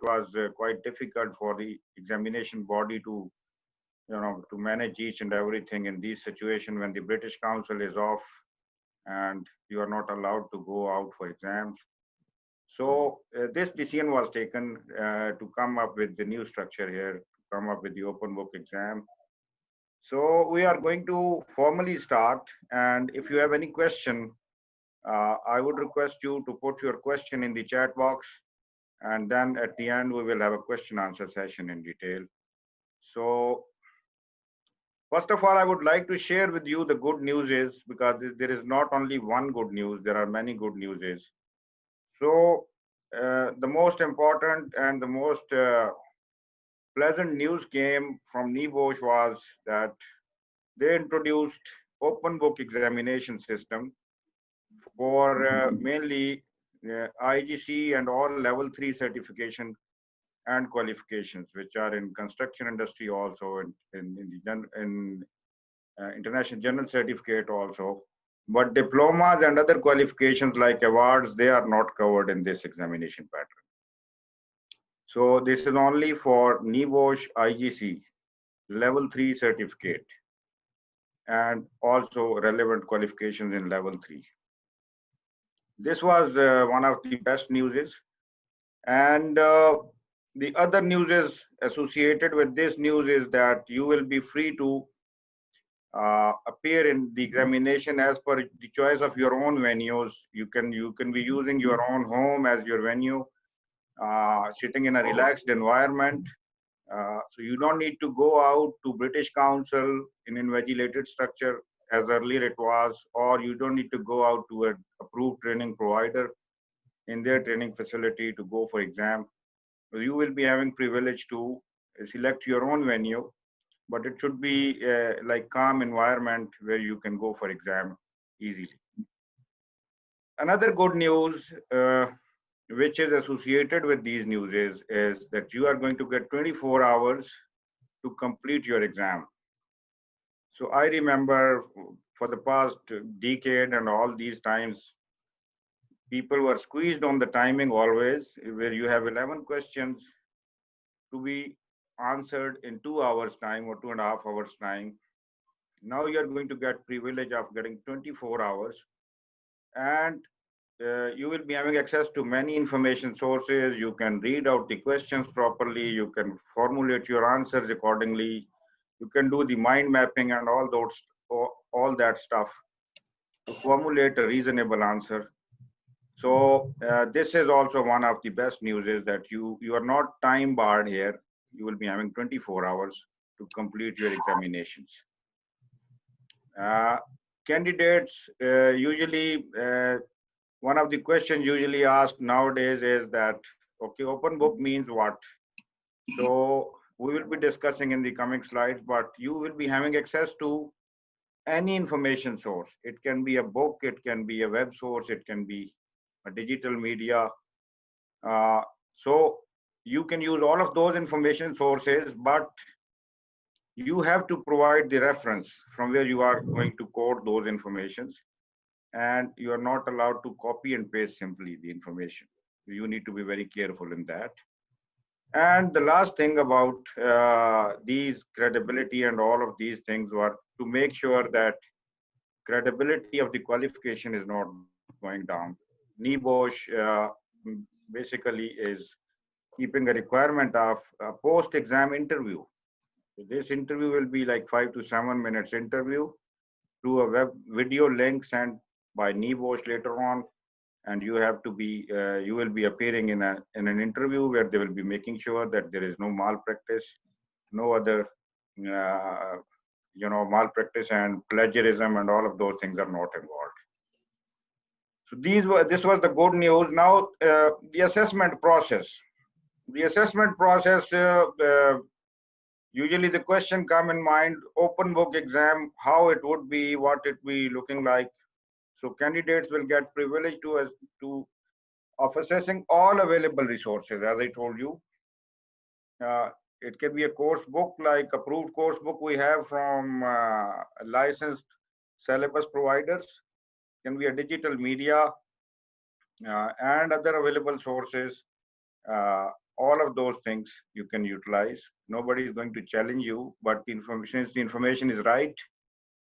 was quite difficult for the examination body to, to manage each and everything in this situation when the British Council is off and you are not allowed to go out for exams. So this decision was taken to come up with the new structure here, to come up with the open book exam. So we are going to formally start, and if you have any question, I would request you to put your question in the chat box, and then at the end we will have a question answer session in detail. So first of all, I would like to share with you the good news is, because there is not only one good news, there are many good news is. So the most important and the most pleasant news came from NIBOSH was that they introduced open book examination system for mainly IGC and all level 3 certification and qualifications, which are in construction industry also, in international general certificate also. But diplomas and other qualifications like awards, they are not covered in this examination pattern. So this is only for NIBOSH IGC level 3 certificate and also relevant qualifications in level 3. This was one of the best news. And the other news is associated with this news is that you will be free to appear in the examination as per the choice of your own venues. You can be using your own home as your venue, sitting in a relaxed environment. So you don't need to go out to British Council in invigilated structure as earlier it was, or you don't need to go out to an approved training provider in their training facility to go for exam. So you will be having privilege to select your own venue, but it should be like calm environment where you can go for exam easily. Another good news which is associated with these news is that you are going to get 24 hours to complete your exam. So I remember for the past decade and all these times, people were squeezed on the timing always, where you have 11 questions to be answered in 2 hours time or 2.5 hours time. Now you're going to get privilege of getting 24 hours, and you will be having access to many information sources. You can read out the questions properly. You can formulate your answers accordingly. You can do the mind mapping and all that stuff to formulate a reasonable answer. So this is also one of the best news is that you are not time barred here. You will be having 24 hours to complete your examinations. Candidates usually, one of the questions usually asked nowadays is that, okay, open book means what? So we will be discussing in the coming slides, but you will be having access to any information source. It can be a book, it can be a web source, it can be a digital media. So you can use all of those information sources, but you have to provide the reference from where you are going to quote those informations, and you are not allowed to copy and paste simply the information. You need to be very careful in that. And the last thing about these credibility and all of these things were to make sure that credibility of the qualification is not going down. NIBOSH basically is keeping a requirement of a post-exam interview. So this interview will be like 5 to 7 minutes interview through a web video link sent by NIBOSH later on, and you have to be you will be appearing in an interview where they will be making sure that there is no malpractice, no other malpractice and plagiarism and all of those things are not involved. So this was the good news. Now the assessment process. The assessment process, usually the question come in mind, open book exam, how it would be, what it be looking like. So candidates will get privilege of assessing all available resources, as I told you. It can be a course book, like approved course book we have from licensed syllabus providers. It can be a digital media and other available sources. All of those things you can utilize. Nobody is going to challenge you, but the information is right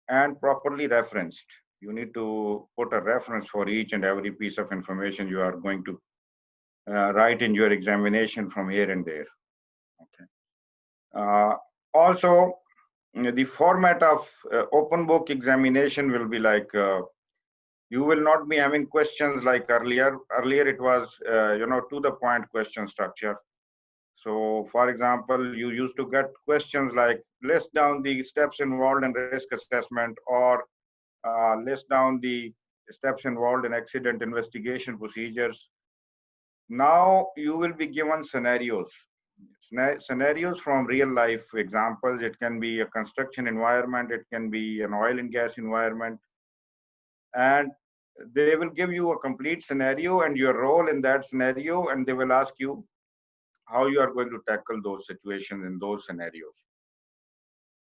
and properly referenced. You need to put a reference for each and every piece of information you are going to write in your examination from here and there. Okay. Also, the format of open book examination will be like you will not be having questions like earlier. Earlier it was to the point question structure. So, for example, you used to get questions like list down the steps involved in risk assessment, or list down the steps involved in accident investigation procedures. Now you will be given scenarios, scenarios from real life examples. It can be a construction environment, it can be an oil and gas environment, and they will give you a complete scenario and your role in that scenario, and they will ask you how you are going to tackle those situations in those scenarios.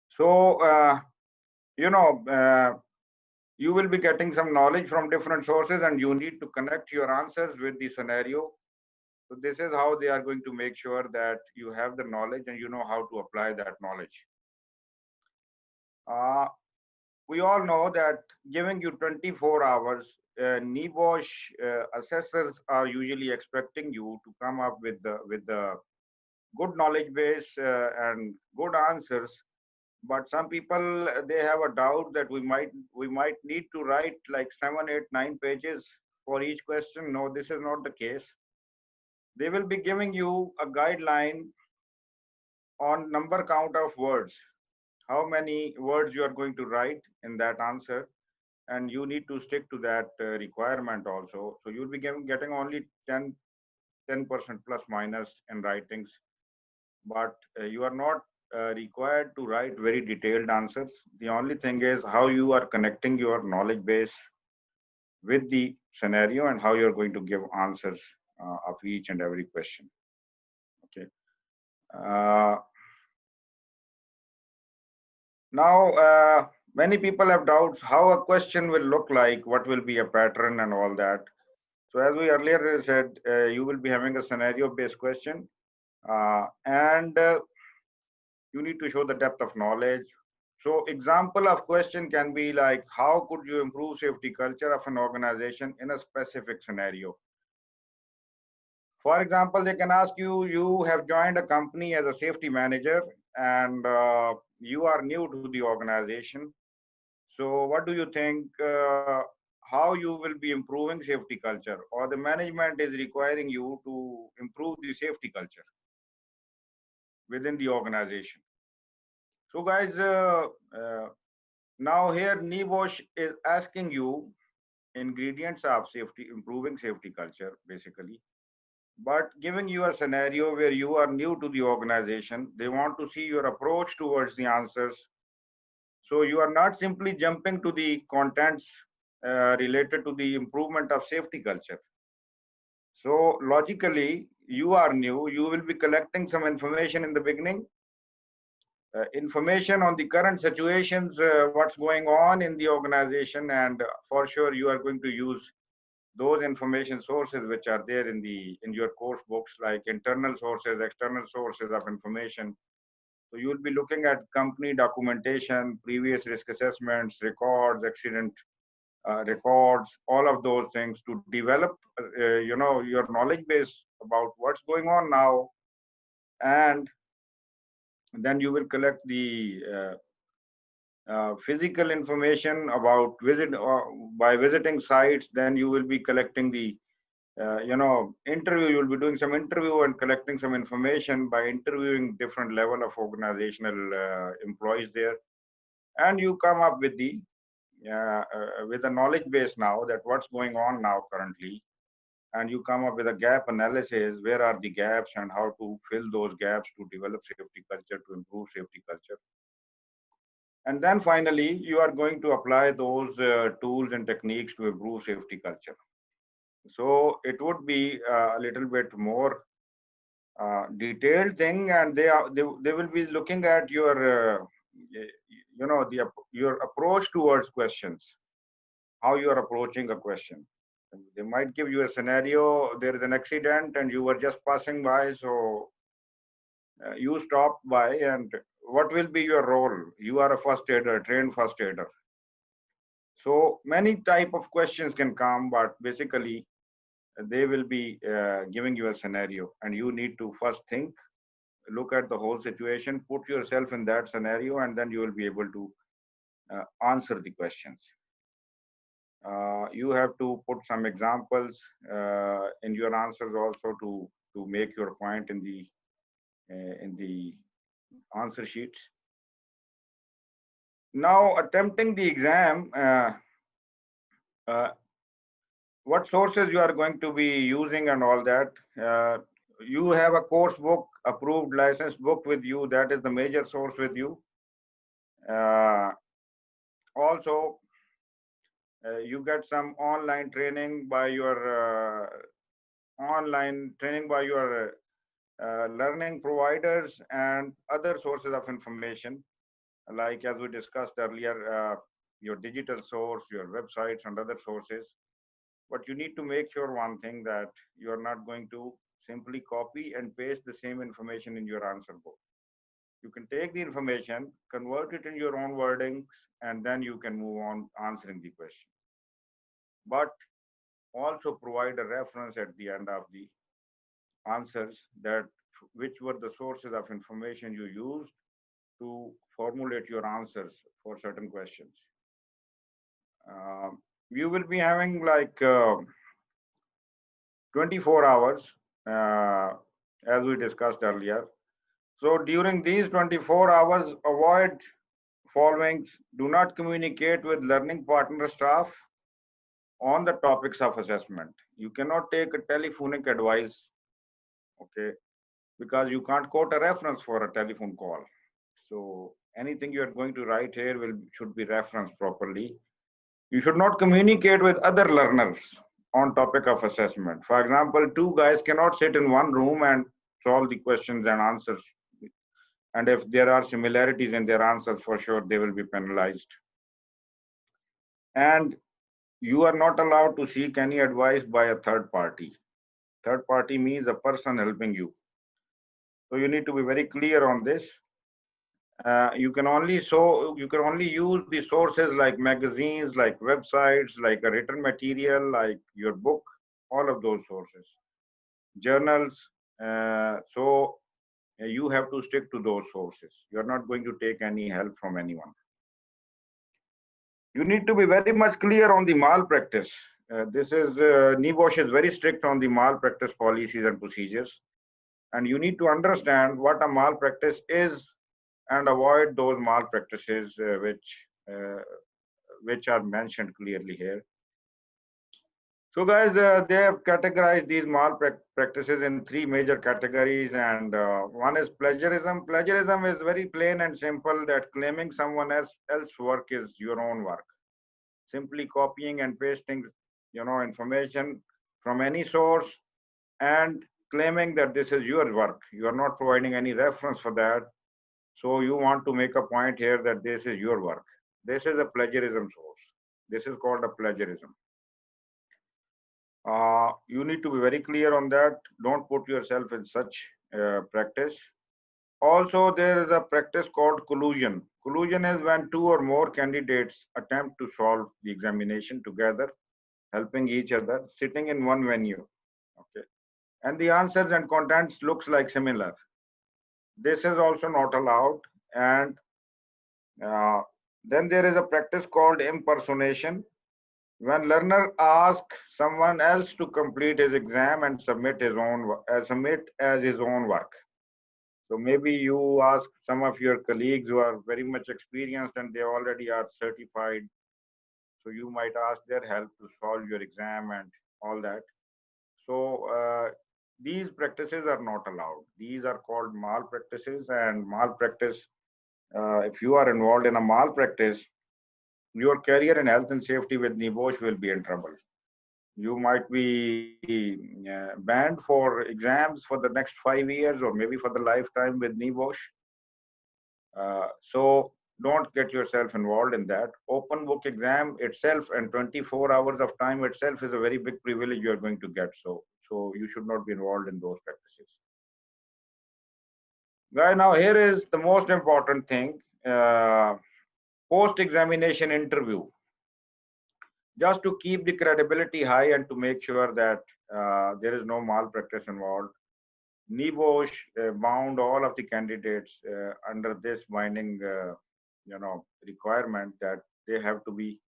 So, you know, you will be getting some knowledge from different sources, and you need to connect your answers with the scenario. So this is how they are going to make sure that you have the knowledge and you know how to apply that knowledge. We all know that giving you 24 hours, NEBOSH assessors are usually expecting you to come up with the good knowledge base and good answers. But some people, they have a doubt that we might need to write like 7, 8, 9 pages for each question. No, this is not the case. They will be giving you a guideline on number count of words, how many words you are going to write in that answer, and you need to stick to that requirement also. So you'll be getting only 10% plus minus in writings, but you are not required to write very detailed answers. The only thing is how you are connecting your knowledge base with the scenario and how you're going to give answers of each and every question. Okay. Now, many people have doubts how a question will look like, what will be a pattern and all that. So as we earlier said, you will be having a scenario-based question, and you need to show the depth of knowledge. So example of question can be like, how could you improve safety culture of an organization in a specific scenario? For example, they can ask you, you have joined a company as a safety manager, and you are new to the organization. So what do you think, how you will be improving safety culture, or the management is requiring you to improve the safety culture within the organization? So guys, now here NEBOSH is asking you ingredients of safety, improving safety culture, basically, but giving you a scenario where you are new to the organization. They want to see your approach towards the answers. So you are not simply jumping to the contents related to the improvement of safety culture. So logically, you are new, you will be collecting some information in the beginning, information on the current situations, what's going on in the organization, and for sure you are going to use those information sources which are there in your course books, like internal sources, external sources of information. So you will be looking at company documentation, previous risk assessments, records, accident records, all of those things to develop, your knowledge base about what's going on now. And then you will collect the physical information about by visiting sites. Then you will be collecting the interview. You will be doing some interview and collecting some information by interviewing different level of organizational employees there, and you come up with a knowledge base now that what's going on now currently, and you come up with a gap analysis. Where are the gaps and how to fill those gaps to develop safety culture, to improve safety culture. And then finally, you are going to apply those tools and techniques to improve safety culture. So it would be a little bit more detailed thing, and they will be looking at your your approach towards questions, how you are approaching a question. They might give you a scenario, there is an accident and you were just passing by, so you stopped by, and what will be your role? You are a first aider, trained first aider. So many type of questions can come, but basically they will be giving you a scenario, and you need to first think, look at the whole situation, put yourself in that scenario, and then you will be able to answer the questions. You have to put some examples in your answers also to make your point in the answer sheets. Now, attempting the exam, uh, what sources you are going to be using and all that. You have a course book, approved license book with you. That is the major source with you. Also, you get some online training by your learning providers and other sources of information, like as we discussed earlier, your digital source, your websites and other sources. But you need to make sure one thing, that you are not going to simply copy and paste the same information in your answer book. You can take the information, convert it in your own wordings, and then you can move on answering the question. But also provide a reference at the end of the answers, that which were the sources of information you used to formulate your answers for certain questions. You will be having like 24 hours, as we discussed earlier. So during these 24 hours, avoid following: do not communicate with learning partner staff on the topics of assessment. You cannot take a telephonic advice, okay, because you can't quote a reference for a telephone call. So anything you are going to write here should be referenced properly. You should not communicate with other learners on topic of assessment. For example, two guys cannot sit in one room and solve the questions and answers. And if there are similarities in their answers, for sure they will be penalized. And you are not allowed to seek any advice by a third party. Third party means a person helping you. So you need to be very clear on this. You can only use the sources like magazines, like websites, like a written material, like your book, all of those sources, journals. So you have to stick to those sources. You're not going to take any help from anyone. You need to be very much clear on the malpractice. NIBOSH is very strict on the malpractice policies and procedures. And you need to understand what a malpractice is and avoid those malpractices which are mentioned clearly here. So guys, they have categorized these malpractices in three major categories, and one is plagiarism. Plagiarism is very plain and simple, that claiming someone else's work is your own work. Simply copying and pasting, information from any source and claiming that this is your work. You are not providing any reference for that. So you want to make a point here that this is your work. This is a plagiarism source. This is called a plagiarism. You need to be very clear on that. Don't put yourself in such practice. Also, there is a practice called collusion. Collusion is when two or more candidates attempt to solve the examination together, helping each other, sitting in one venue. Okay, and the answers and contents looks like similar. This is also not allowed. And then there is a practice called impersonation. When learner asks someone else to complete his exam and submit as his own work. So maybe you ask some of your colleagues who are very much experienced and they already are certified. So you might ask their help to solve your exam and all that. So these practices are not allowed. These are called malpractices, and malpractice, if you are involved in a malpractice, your career in health and safety with NIBOSH will be in trouble. You might be banned for exams for the next 5 years or maybe for the lifetime with NIBOSH. So don't get yourself involved in that. Open book exam itself and 24 hours of time itself is a very big privilege you are going to get. So you should not be involved in those practices. Guys, now here is the most important thing. Post-examination interview. Just to keep the credibility high and to make sure that there is no malpractice involved, NEBOSH bound all of the candidates under this binding, requirement that they have to be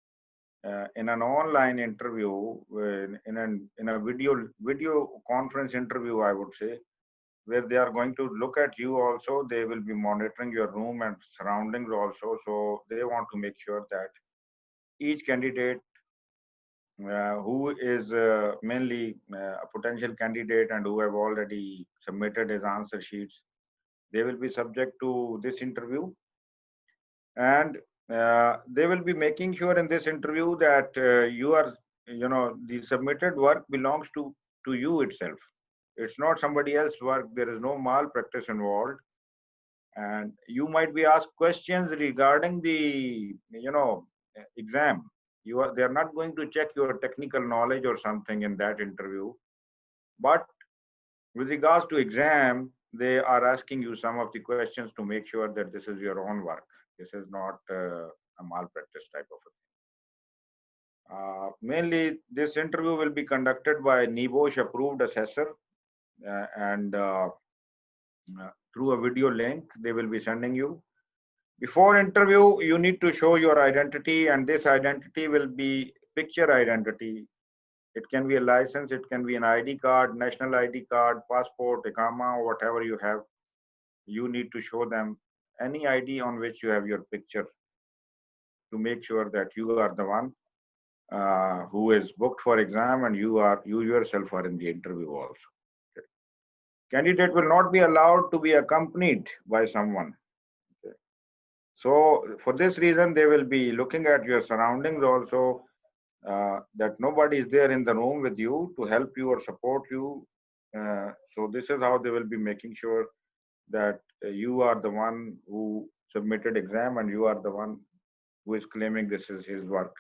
in an online interview, in a video conference interview, I would say, where they are going to look at you also. They will be monitoring your room and surroundings also. So they want to make sure that each candidate who is mainly a potential candidate and who have already submitted his answer sheets, they will be subject to this interview. And they will be making sure in this interview that the submitted work belongs to you itself. It's not somebody else's work. There is no malpractice involved. And you might be asked questions regarding the exam. They are not going to check your technical knowledge or something in that interview, but with regards to exam, they are asking you some of the questions to make sure that this is your own work. This is not a malpractice type of a thing. Mainly, this interview will be conducted by NEBOSH approved assessor, and through a video link they will be sending you. Before interview, you need to show your identity, and this identity will be picture identity. It can be a license, it can be an ID card, national ID card, passport, Ikama, whatever you have. You need to show them any ID on which you have your picture to make sure that you are the one who is booked for exam, and you yourself are in the interview also. Okay. Candidate will not be allowed to be accompanied by someone. Okay. So for this reason, they will be looking at your surroundings also, that nobody is there in the room with you to help you or support you. So this is how they will be making sure that you are the one who submitted exam and you are the one who is claiming this is his work.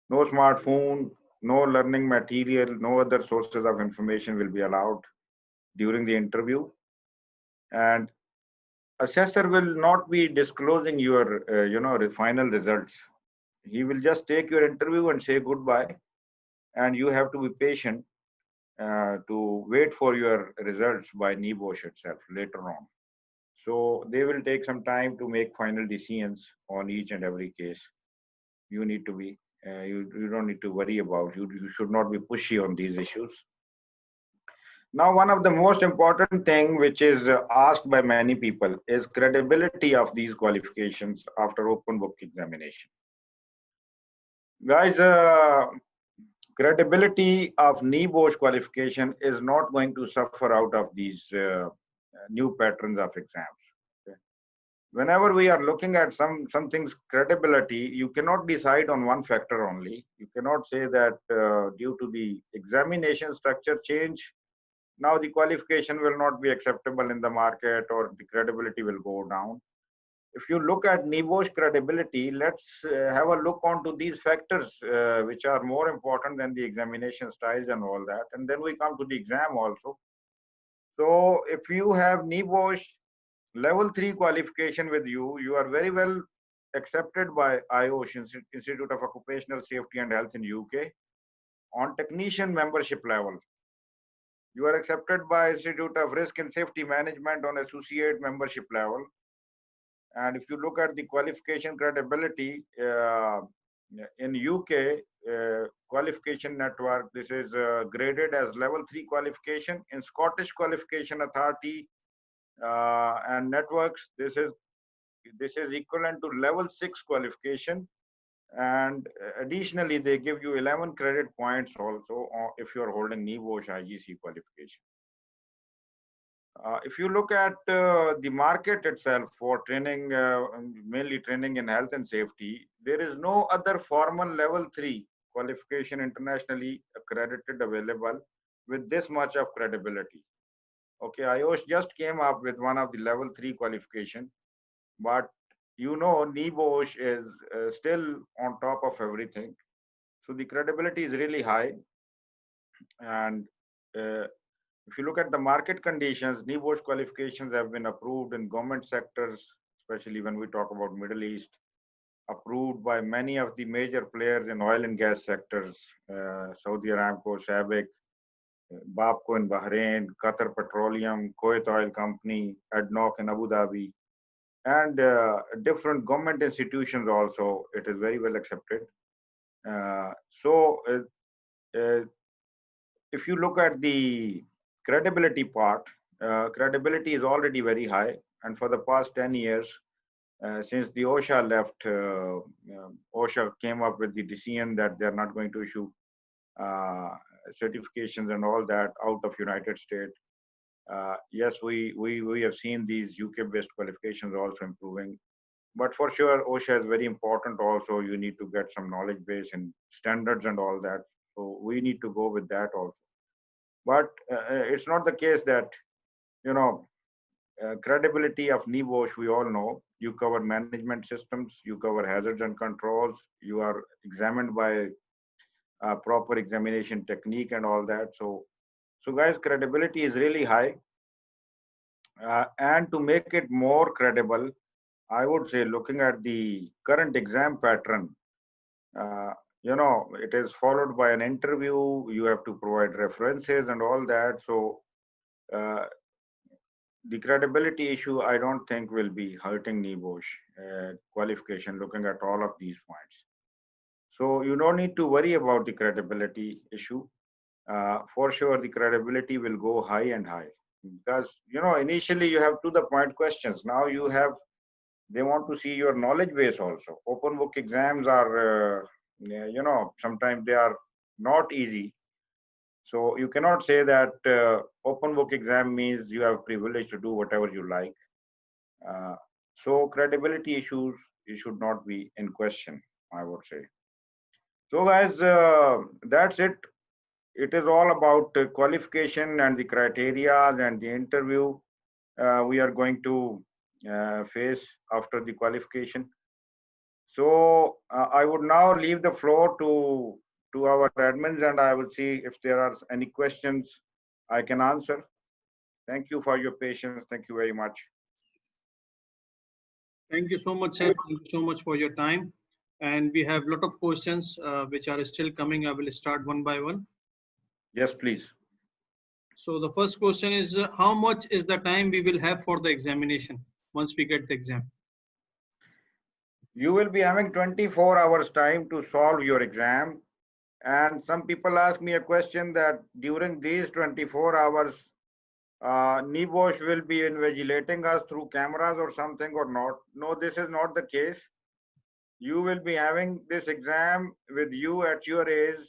No smartphone, no learning material, no other sources of information will be allowed during the interview. And assessor will not be disclosing your final results. He will just take your interview and say goodbye, and you have to be patient to wait for your results by NEBOSH itself later on. So they will take some time to make final decisions on each and every case. You need to be, you don't need to worry about, you should not be pushy on these issues. Now, one of the most important thing which is asked by many people is credibility of these qualifications after open book examination. Guys, credibility of NEBOSH qualification is not going to suffer out of these new patterns of exams. Okay. Whenever we are looking at something's credibility, you cannot decide on one factor only. You cannot say that due to the examination structure change, now the qualification will not be acceptable in the market or the credibility will go down. If you look at NEBOSH credibility, let's have a look onto these factors which are more important than the examination styles and all that. And then we come to the exam also. So if you have NEBOSH level 3 qualification with you, you are very well accepted by IOSH, Institute of Occupational Safety and Health in UK, on technician membership level. You are accepted by Institute of Risk and Safety Management on associate membership level. And if you look at the qualification credibility in UK qualification network, this is graded as level 3 qualification. In Scottish Qualification Authority and networks, this is equivalent to level 6 qualification. And additionally, they give you 11 credit points also if you're holding NEBOSH IGC qualification. If you look at the market itself for training, mainly training in health and safety, there is no other formal level 3 qualification internationally accredited available with this much of credibility. Okay, IOSH just came up with one of the level 3 qualification, but NIBOSH is still on top of everything. So the credibility is really high. And uh, if you look at the market conditions, NIBOSH qualifications have been approved in government sectors, especially when we talk about Middle East, approved by many of the major players in oil and gas sectors, Saudi Aramco, SABIC, BAPCO in Bahrain, Qatar Petroleum, Kuwait Oil Company, ADNOC in Abu Dhabi, and different government institutions also. It is very well accepted. Uh, so, uh, if you look at the credibility part, credibility is already very high. And for the past 10 years, since the OSHA left, OSHA came up with the decision that they're not going to issue uh, certifications and all that out of United States. Yes, we have seen these UK-based qualifications also improving. But for sure, OSHA is very important also. You need to get some knowledge base and standards and all that. So we need to go with that also. But it's not the case that, you know, credibility of NIBOSH, we all know. You cover management systems, you cover hazards and controls, you are examined by proper examination technique and all that. So guys, credibility is really high. And to make it more credible, I would say looking at the current exam pattern, it is followed by an interview. You have to provide references and all that. So uh, the credibility issue, I don't think will be hurting NIBOSH qualification, looking at all of these points. So you don't need to worry about the credibility issue. For sure, the credibility will go high and high because, initially you have to the point questions. Now they want to see your knowledge base also. Open book exams are, sometimes they are not easy. So you cannot say that open book exam means you have privilege to do whatever you like. So credibility issues, it should not be in question, I would say. So guys, that's it. It is all about qualification and the criteria and the interview we are going to face after the qualification. So I would now leave the floor to our admins, and I will see if there are any questions I can answer. Thank you for your patience. Thank you very much. Thank you so much, sir. Thank you so much for your time. And we have a lot of questions which are still coming. I will start one by one. Yes, please. So the first question is, how much is the time we will have for the examination once we get the exam? You will be having 24 hours time to solve your exam. And some people ask me a question that during these 24 hours, NIBOSH will be invigilating us through cameras or something or not. No, this is not the case. You will be having this exam with you at your age.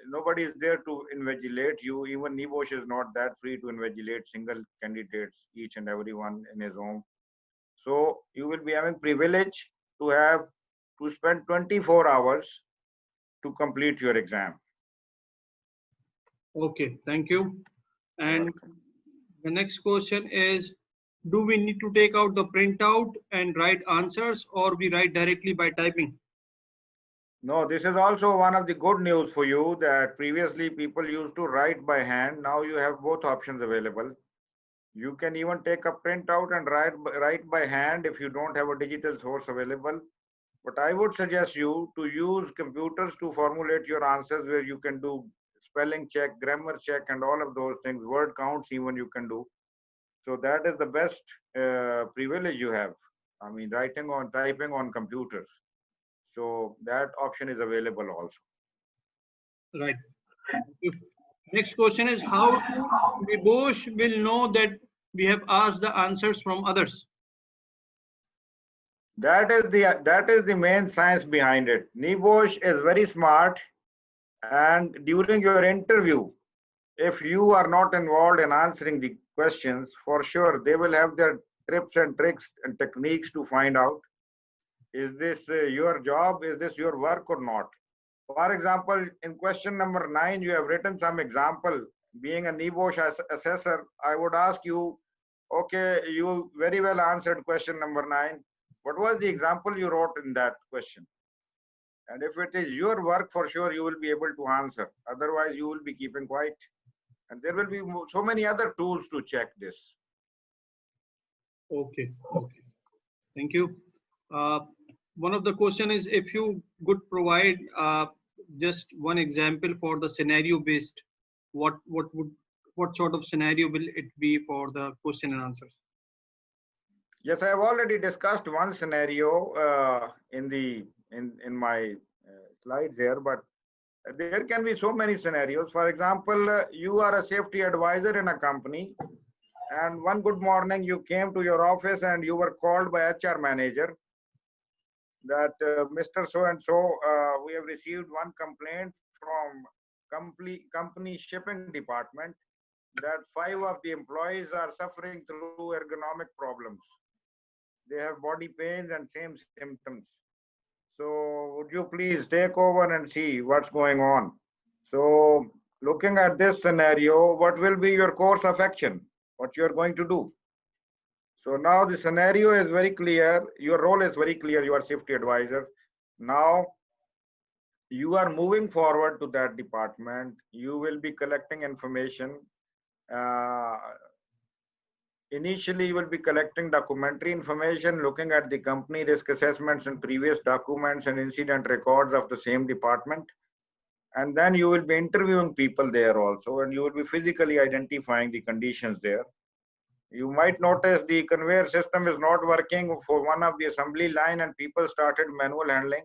Nobody is there to invigilate you. Even NIBOSH is not that free to invigilate single candidates, each and every one in his home. So you will be having privilege to spend 24 hours to complete your exam. Okay, thank you. And the next question is, do we need to take out the printout and write answers, or we write directly by typing? No, this is also one of the good news for you that previously people used to write by hand. Now you have both options available. You can even take a printout and write by hand if you don't have a digital source available. But I would suggest you to use computers to formulate your answers, where you can do spelling check, grammar check, and all of those things. Word counts even you can do. So that is the best privilege you have. I mean, typing on computers. So that option is available also. Right. Next question is, how NIBOSH will know that we have asked the answers from others? That is the main science behind it. NIBOSH is very smart, and during your interview, if you are not involved in answering the questions, for sure they will have their tips and tricks and techniques to find out, is this your job, is this your work or not. For example, in question number 9, you have written some example. Being a NIBOSH assessor, I would ask you, okay, you very well answered question number 9. What was the example you wrote in that question? And if it is your work, for sure you will be able to answer. Otherwise, you will be keeping quiet. And there will be so many other tools to check this. Okay. Okay. Thank you. One of the question is if you could provide just one example for the scenario based, what sort of scenario will it be for the question and answers? Yes, I have already discussed one scenario in my slides here, but there can be so many scenarios. For example, you are a safety advisor in a company, and one good morning you came to your office and you were called by HR manager that Mr. So and so, we have received one complaint from company shipping department that 5 of the employees are suffering through ergonomic problems. They have body pains and same symptoms. So would you please take over and see what's going on? So looking at this scenario, what will be your course of action? What you're going to do? So now the scenario is very clear. Your role is very clear. You are safety advisor. Now you are moving forward to that department. You will be collecting information. Initially, you will be collecting documentary information, looking at the company risk assessments and previous documents and incident records of the same department. And then you will be interviewing people there also, and you will be physically identifying the conditions there. You might notice the conveyor system is not working for one of the assembly line and people started manual handling.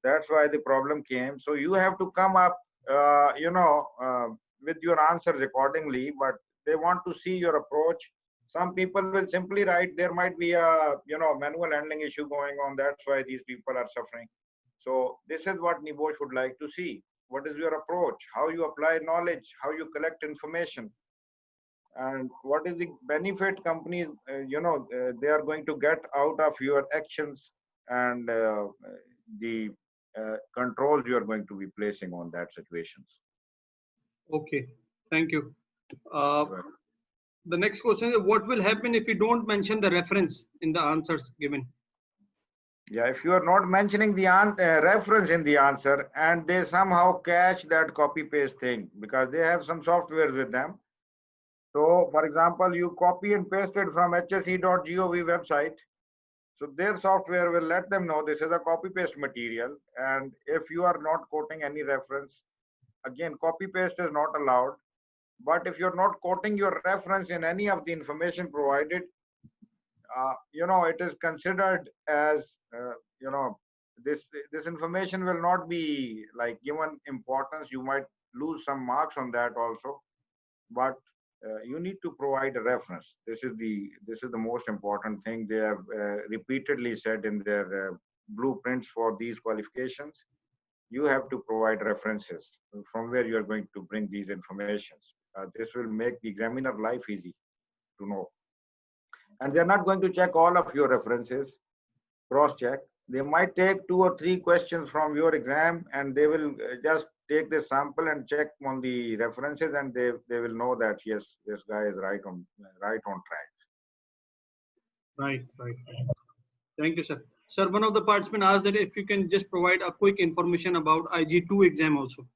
That's why the problem came. So you have to come up, with your answers accordingly, but they want to see your approach. Some people will simply write, there might be a, manual handling issue going on. That's why these people are suffering. So this is what NIBOSH would like to see. What is your approach? How you apply knowledge? How you collect information? And what is the benefit companies, they are going to get out of your actions and the controls you are going to be placing on that situations. Okay, thank you. The next question is, what will happen if you don't mention the reference in the answers given? Yeah, if you are not mentioning the reference in the answer and they somehow catch that copy paste thing because they have some software with them. So for example, you copy and paste it from hse.gov website. So their software will let them know this is a copy paste material. And if you are not quoting any reference, again, copy paste is not allowed. But if you're not quoting your reference in any of the information provided, it is considered as, this information will not be like given importance. You might lose some marks on that also, but you need to provide a reference. This is the most important thing. They have repeatedly said in their blueprints for these qualifications. You have to provide references from where you are going to bring these informations. This will make the examiner life easy to know. And they're not going to check all of your references, cross-check. They might take 2 or 3 questions from your exam and they will just take the sample and check on the references and they will know that, yes, this guy is right on track. Right. Thank you, sir. Sir, one of the participants asked that if you can just provide a quick information about IG2 exam also.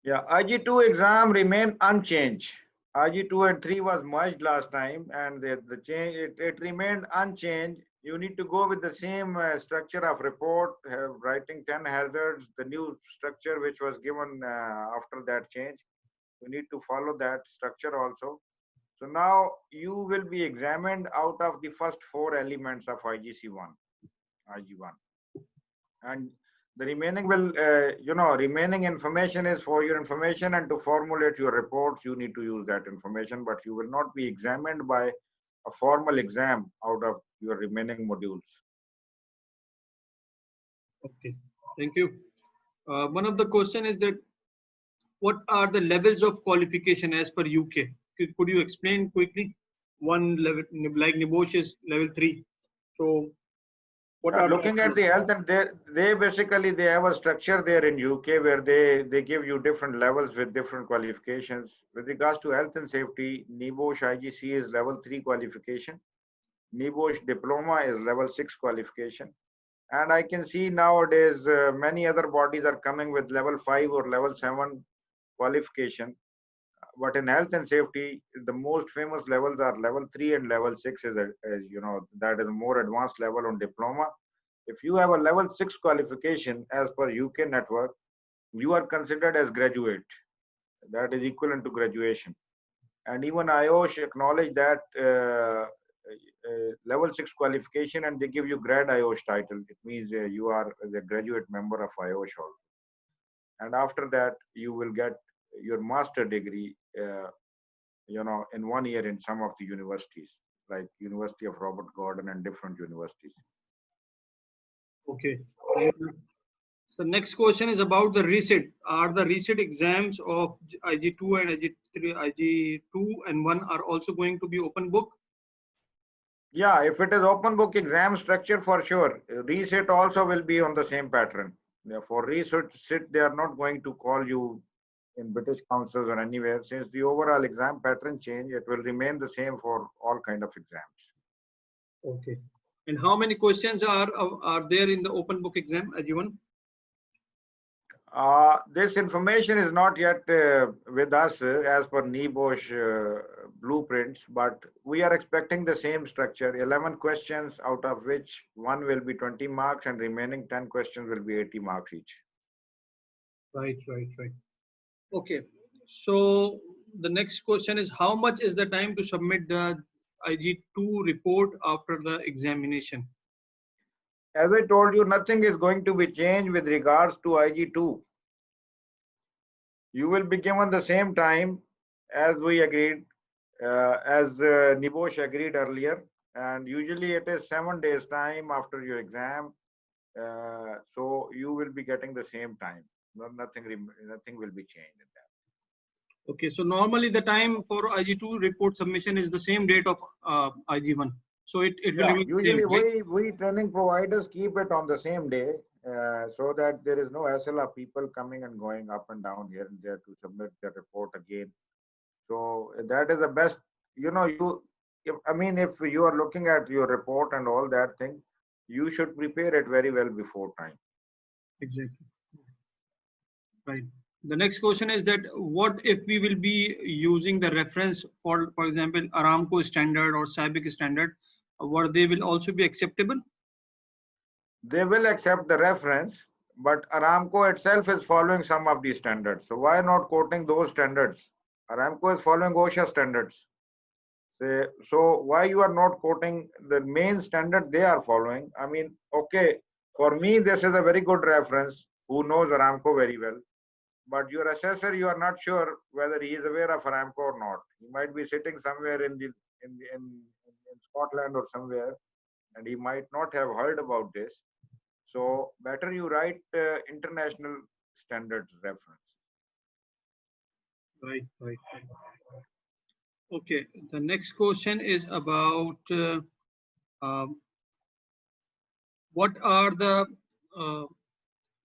Yeah, IG2 exam remain unchanged. IG2 and 3 was merged last time and the change, it remained unchanged. You need to go with the same structure of report, writing 10 hazards, the new structure which was given after that change. You need to follow that structure also. So now you will be examined out of the first 4 elements of IG1. And the remaining will, remaining information is for your information, and to formulate your reports, you need to use that information, but you will not be examined by a formal exam out of your remaining modules. Okay, thank you. One of the question is that what are the levels of qualification as per UK? Could you explain quickly? One level, like NIBOSH is level 3. So what are looking at the health, and they basically they have a structure there in UK where they give you different levels with different qualifications. With regards to health and safety, NIBOSH IGC is level 3 qualification. NIBOSH diploma is level 6 qualification. And I can see nowadays many other bodies are coming with level 5 or level 7 qualification. But in health and safety, the most famous levels are level 3 and level 6 is, that is a more advanced level on diploma. If you have a level 6 qualification as per UK network, you are considered as graduate. That is equivalent to graduation. And even IOSH acknowledge that level 6 qualification, and they give you grad IOSH title. It means you are the graduate member of IOSH also. And after that, you will get your master degree, in 1 year in some of the universities, like University of Robert Gordon and different universities. Okay. Thank you. The next question is about the resit. Are the resit exams of IG2 and IG3, IG2 and 1 are also going to be open book? Yeah, if it is open book exam structure, for sure. Resit also will be on the same pattern. For resit, they are not going to call you in British councils or anywhere. Since the overall exam pattern change, it will remain the same for all kind of exams. Okay. And how many questions are there in the open book exam, IG1? This information is not yet with us as per NIBOSH blueprints, but we are expecting the same structure, 11 questions, out of which one will be 20 marks and remaining 10 questions will be 80 marks each. Right. Okay. So the next question is, how much is the time to submit the IG2 report after the examination? As I told you, nothing is going to be changed with regards to IG2. You will be given the same time as we agreed, as NIBOSH agreed earlier, and usually it is 7 days time after your exam. So you will be getting the same time. Nothing will be changed in that. Okay, so normally the time for IG2 report submission is the same date of IG1. So it will be usually same, right? we training providers keep it on the same day, so that there is no hassle of people coming and going up and down here and there to submit the report again. So that is the best. If you are looking at your report and all that thing, you should prepare it very well before time. Exactly. Right. The next question is that what if we will be using the reference for example, Aramco standard or SABIC standard, what they will also be acceptable? They will accept the reference, but Aramco itself is following some of these standards. So why not quoting those standards? Aramco is following OSHA standards. So why you are not quoting the main standard they are following? I mean, okay, for me, this is a very good reference who knows Aramco very well. But your assessor, you are not sure whether he is aware of Aramco or not. He might be sitting somewhere in Scotland or somewhere, and he might not have heard about this. So better you write international standards reference. Right. Okay. The next question is about what are the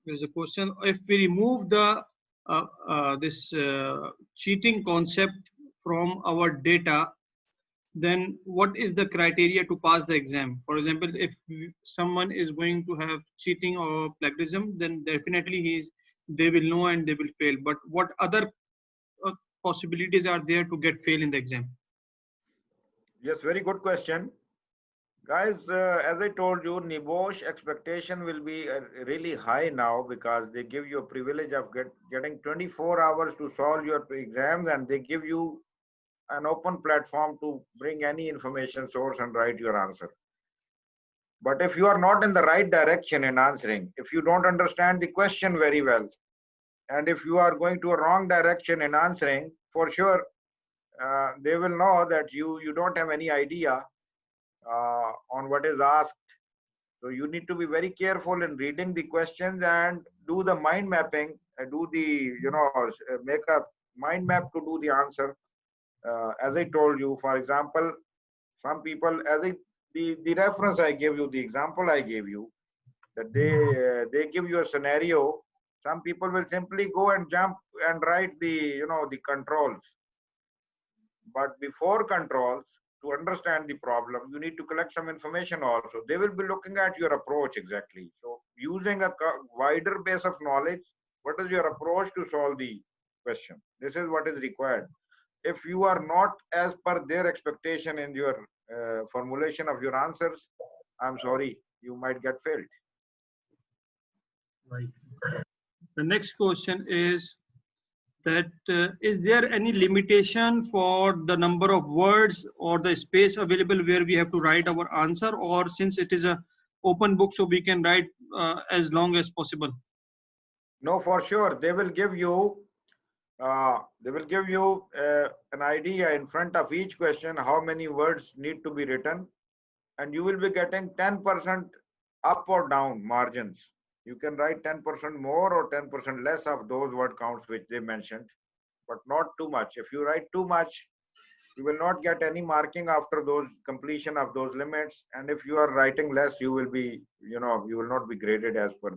there's a question, if we remove the this cheating concept from our data, then what is the criteria to pass the exam? For example, if someone is going to have cheating or plagiarism, then definitely they will know and they will fail. But what other possibilities are there to get fail in the exam? Yes, very good question. Guys, as I told you, NIBOSH expectation will be really high now because they give you a privilege of getting 24 hours to solve your exams, and they give you an open platform to bring any information source and write your answer. But if you are not in the right direction in answering, if you don't understand the question very well, and if you are going to a wrong direction in answering, for sure, they will know that you don't have any idea on what is asked. So you need to be very careful in reading the questions and do the mind mapping, make a mind map to do the answer. As I told you, for example, some people, the reference I gave you, the example I gave you, that they give you a scenario. Some people will simply go and jump and write the controls. But before controls, to understand the problem, you need to collect some information also. They will be looking at your approach exactly. So using a wider base of knowledge, what is your approach to solve the question? This is what is required. If you are not as per their expectation in your formulation of your answers, I'm sorry, you might get failed. Right. The next question is that is there any limitation for the number of words or the space available where we have to write our answer, or since it is a open book, so we can write as long as possible? No, for sure. They will give you an idea in front of each question how many words need to be written, and you will be getting 10% up or down margins. You can write 10% more or 10% less of those word counts which they mentioned, but not too much. If you write too much, you will not get any marking after those completion of those limits. And if you are writing less, you will be, you will not be graded as per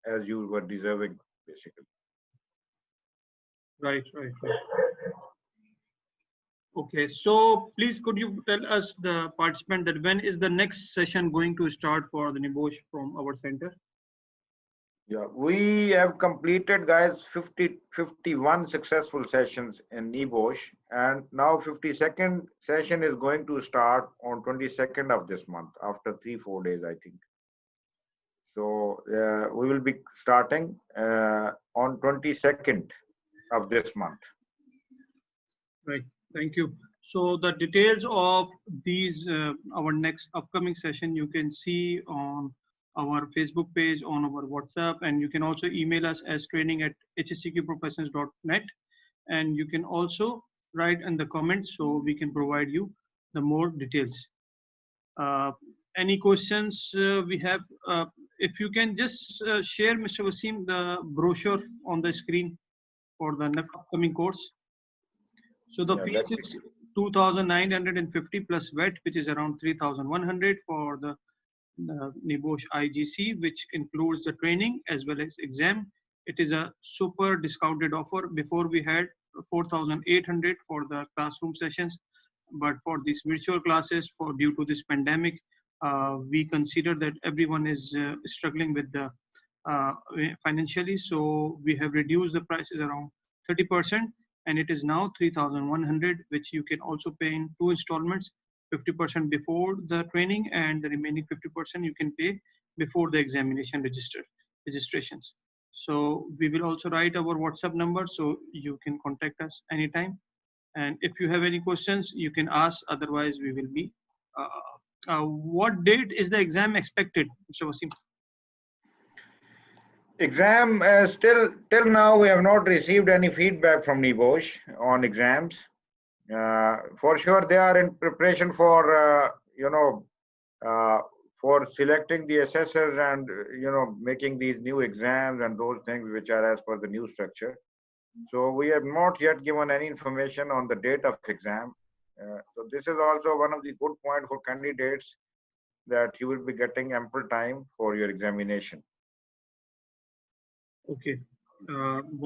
as you were deserving, basically. Right. Okay, so please could you tell us, the participant, that when is the next session going to start for the Nibosh from our center? Yeah, we have completed, guys, 51 successful sessions in Nibosh, and now 52nd session is going to start on 22nd of this month after 3-4 days, I think. So we will be starting on 22nd of this month. Right, thank you. So the details of these our next upcoming session you can see on our Facebook page, on our WhatsApp, and you can also email us as training@hscqprofessionals.net, and you can also write in the comments so we can provide you the more details. Any questions we have? If you can just share, Mr. Wasim, the brochure on the screen for the upcoming course. So the fees is 2,950 plus VAT, which is around 3,100 for the Nibosh IGC, which includes the training as well as exam. It is a super discounted offer. Before we had 4,800 for the classroom sessions, but for these virtual classes, due to this pandemic, we consider that everyone is struggling with the financially, so we have reduced the prices around 30%, and it is now 3,100, which you can also pay in 2 installments, 50% before the training, and the remaining 50% you can pay before the examination registrations. So we will also write our WhatsApp number, so you can contact us anytime. And if you have any questions, you can ask. Otherwise, we will be. What date is the exam expected, Mr. Wasim? Exam, till now we have not received any feedback from Nibosh on exams. For sure, they are in preparation for for selecting the assessors and making these new exams and those things which are as per the new structure. So we have not yet given any information on the date of exam. So this is also one of the good point for candidates, that you will be getting ample time for your examination. Okay.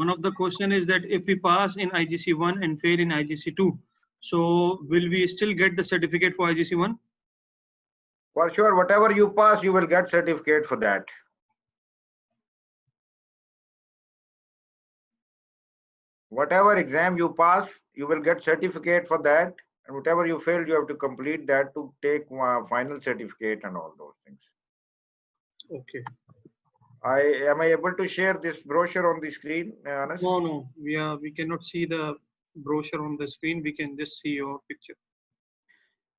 One of the question is that if we pass in IGC1 and fail in IGC2, so will we still get the certificate for IGC1? For sure, whatever you pass, you will get certificate for that. Whatever exam you pass, you will get certificate for that, and whatever you failed, you have to complete that to take final certificate and all those things. Okay. Am I able to share this brochure on the screen, Anas? No, we cannot see the brochure on the screen. We can just see your picture.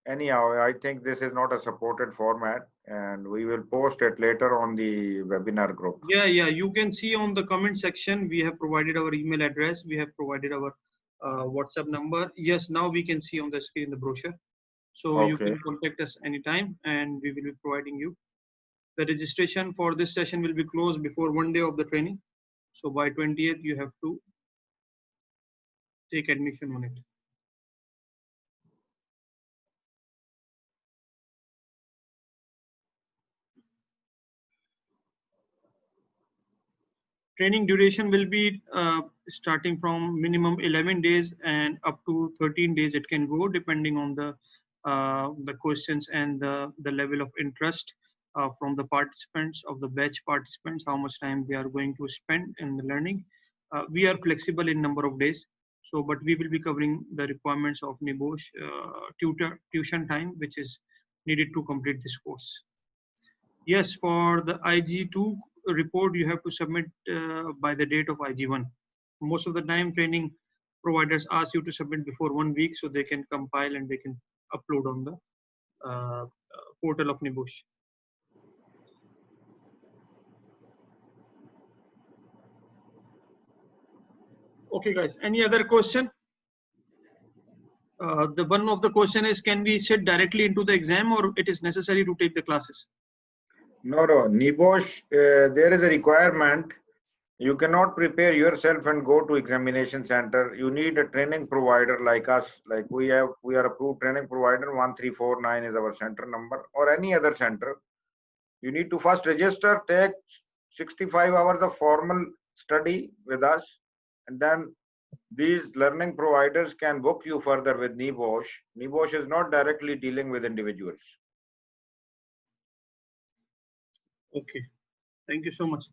Anyhow, I think this is not a supported format, and we will post it later on the webinar group. Yeah, you can see on the comment section, we have provided our email address, we have provided our WhatsApp number. Yes, now we can see on the screen the brochure. So okay, you can contact us anytime and we will be providing you. The registration for this session will be closed before 1 day of the training. So by 20th, you have to take admission on it. Training duration will be starting from minimum 11 days and up to 13 days it can go, depending on the questions and the level of interest from the participants, of the batch participants, how much time they are going to spend in the learning. We are flexible in number of days, so but we will be covering the requirements of NIBOSH tuition time, which is needed to complete this course. Yes, for the IG2 report, you have to submit by the date of IG1. Most of the time, training providers ask you to submit before 1 week so they can compile and they can upload on the portal of NIBOSH. Okay, guys, any other question? The one of the question is, can we sit directly into the exam or it is necessary to take the classes? No, NIBOSH, there is a requirement. You cannot prepare yourself and go to examination center. You need a training provider like us. Like we are approved training provider. 1349 is our center number, or any other center. You need to first register, take 65 hours of formal study with us, and then these learning providers can book you further with NIBOSH. NIBOSH is not directly dealing with individuals. Okay, thank you so much.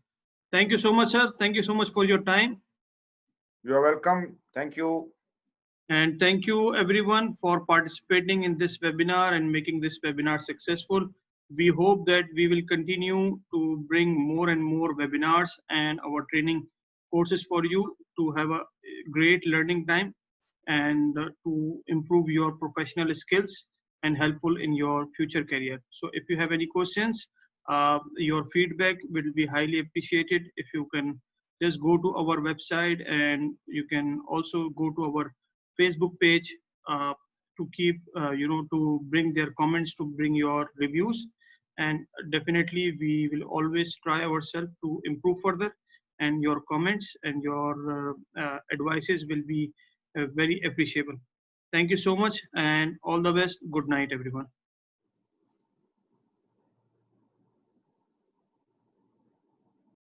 Thank you so much, sir. Thank you so much for your time. You are welcome. Thank you. And thank you everyone for participating in this webinar and making this webinar successful. We hope that we will continue to bring more and more webinars and our training courses for you to have a great learning time and to improve your professional skills and helpful in your future career. So if you have any questions, your feedback will be highly appreciated. If you can just go to our website, and you can also go to our Facebook page to keep, to bring their comments, to bring your reviews. And definitely we will always try ourselves to improve further, and your comments and your advices will be very appreciable. Thank you so much and all the best. Good night, everyone.